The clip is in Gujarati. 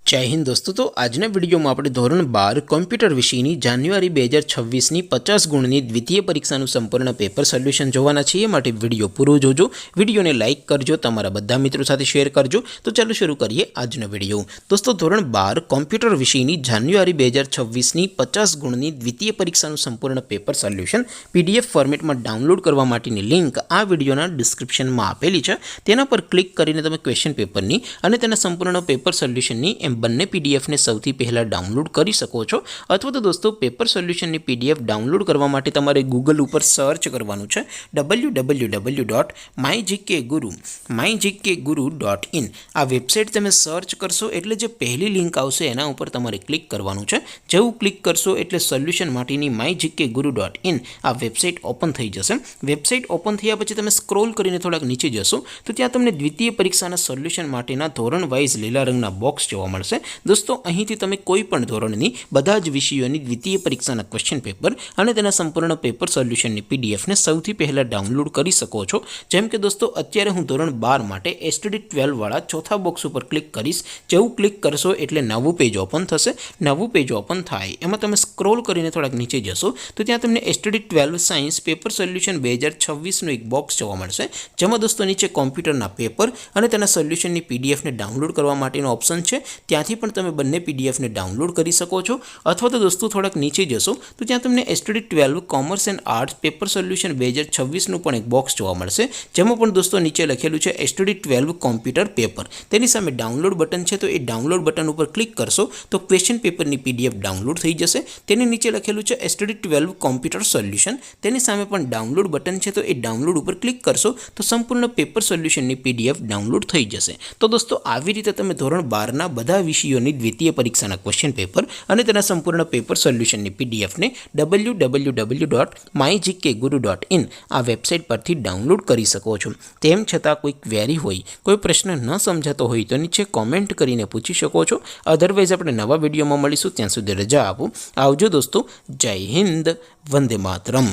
जय हिंद दोस्तों। तो આજના વિડીયોમાં આપણે ધોરણ 12 કોમ્પ્યુટર વિષયની જાન્યુઆરી 2026ની 50 ગુણની દ્વિતીય પરીક્ષાનું સંપૂર્ણ પેપર સોલ્યુશન જોવાના છીએ। માટે વિડીયો પૂરો જોજો, વિડીયોને લાઇક કરજો, તમારા બધા મિત્રો સાથે શેર કરજો। તો ચાલો શરૂ કરીએ આજનો વિડીયો। દોસ્તો ધોરણ 12 કોમ્પ્યુટર વિષયની જાન્યુઆરી 2026ની 50 ગુણની દ્વિતીય પરીક્ષાનું સંપૂર્ણ પેપર સોલ્યુશન પીડીએફ ફોર્મેટમાં ડાઉનલોડ કરવા માટેની લિંક આ વિડીયોના ડિસ્ક્રિપ્શનમાં આપેલી છે। તેના પર ક્લિક કરીને તમે ક્વેશ્ચન પેપરની અને તેના સંપૂર્ણ પેપર સોલ્યુશનની બંને પીડીએફ ને સૌથી પહેલા ડાઉનલોડ કરી શકો છો। અથવા તો દોસ્તો પેપર સોલ્યુશનની પીડીએફ ડાઉનલોડ કરવા માટે તમારે ગૂગલ ઉપર સર્ચ કરવાનું છે www.mygkguru.in। આ વેબસાઇટ તમે સર્ચ કરશો એટલે જે પહેલી લિંક આવશે એના ઉપર તમારે ક્લિક કરવાનું છે। જેવું ક્લિક કરશો એટલે સોલ્યુશન માટેની mygkguru.in આ વેબસાઇટ ઓપન થઈ જશે। વેબસાઇટ ઓપન થયા પછી તમે સ્ક્રોલ કરીને થોડાક નીચે જશો તો ત્યાં તમને દ્વિતીય પરીક્ષાના સોલ્યુશન માટેના ધોરણ વાઇઝ લીલા રંગના બોક્સ જોવા મળશે। दोस्तों અહીંથી તમે કોઈ પણ ધોરણની બધા જ વિષયોની દ્વિતીય પરીક્ષાના ક્વેશ્ચન પેપર અને તેના સંપૂર્ણ પેપર સોલ્યુશનની પીડીએફ ને સૌથી પહેલા ડાઉનલોડ કરી શકો છો। જેમ કે દોસ્તો અત્યારે હું ધોરણ 12 માટે એસટીડી 12 વાળા ચોથા બોક્સ ઉપર ક્લિક કરીશ। જેવું ક્લિક કરશો એટલે નવું પેજ ઓપન થશે। નવું પેજ ઓપન થાય એમાં તમે સ્ક્રોલ કરીને થોડાક નીચે જશો તો ત્યાં તમને એસટીડી 12 સાયન્સ પેપર સોલ્યુશન 2026નું એક બોક્સ જોવા મળશે। જેમાં દોસ્તો નીચે કોમ્પ્યુટરના પેપર અને તેના સોલ્યુશનની પીડીએફ ને ડાઉનલોડ કરવા માટેનો ઓપ્શન છે। ત્યાંથી પણ તમે બંને પીડીએફ ને ડાઉનલોડ કરી શકો છો। અથવા તો દોસ્તો થોડાક નીચે જશો તો ત્યાં તમને STD 12 commerce and arts paper solution 2026નું પણ એક બોક્સ જોવા મળશે। જેમાં પણ દોસ્તો નીચે લખેલું છે એસટીડી 12 કોમ્પ્યુટર પેપર, તેની સામે ડાઉનલોડ બટન છે। તો એ ડાઉનલોડ બટન ઉપર ક્લિક કરશો તો ક્વેશ્ચન પેપરની પીડીએફ ડાઉનલોડ થઈ જશે। તેની નીચે લખેલું છે એસટીડી 12 કોમ્પ્યુટર સોલ્યુશન, તેની સામે પણ ડાઉનલોડ બટન છે। તો એ ડાઉનલોડ ઉપર ક્લિક કરશો તો સંપૂર્ણ પેપર સોલ્યુશનની પીડીએફ ડાઉનલોડ થઈ જશે। તો દોસ્તો આવી રીતે તમે ધોરણ 12ના બધા વિષયોની દ્વિતીય પરીક્ષાના ક્વેશ્ચન પેપર અને તેના સંપૂર્ણ પેપર સોલ્યુશનની પીડીએફ ને www.mygkguru.in આ વેબસાઇટ પરથી ડાઉનલોડ કરી શકો છો। તેમ છતાં કોઈ ક્વેરી હોય, કોઈ પ્રશ્ન ન સમજાતો હોય તો નીચે કોમેન્ટ કરીને પૂછી શકો છો। અધરવાઇઝ આપણે નવા વિડીયોમાં મળીશું, ત્યાં સુધી રજા આપો। આવજો દોસ્તો, જય હિન્દ, વંદે માતરમ।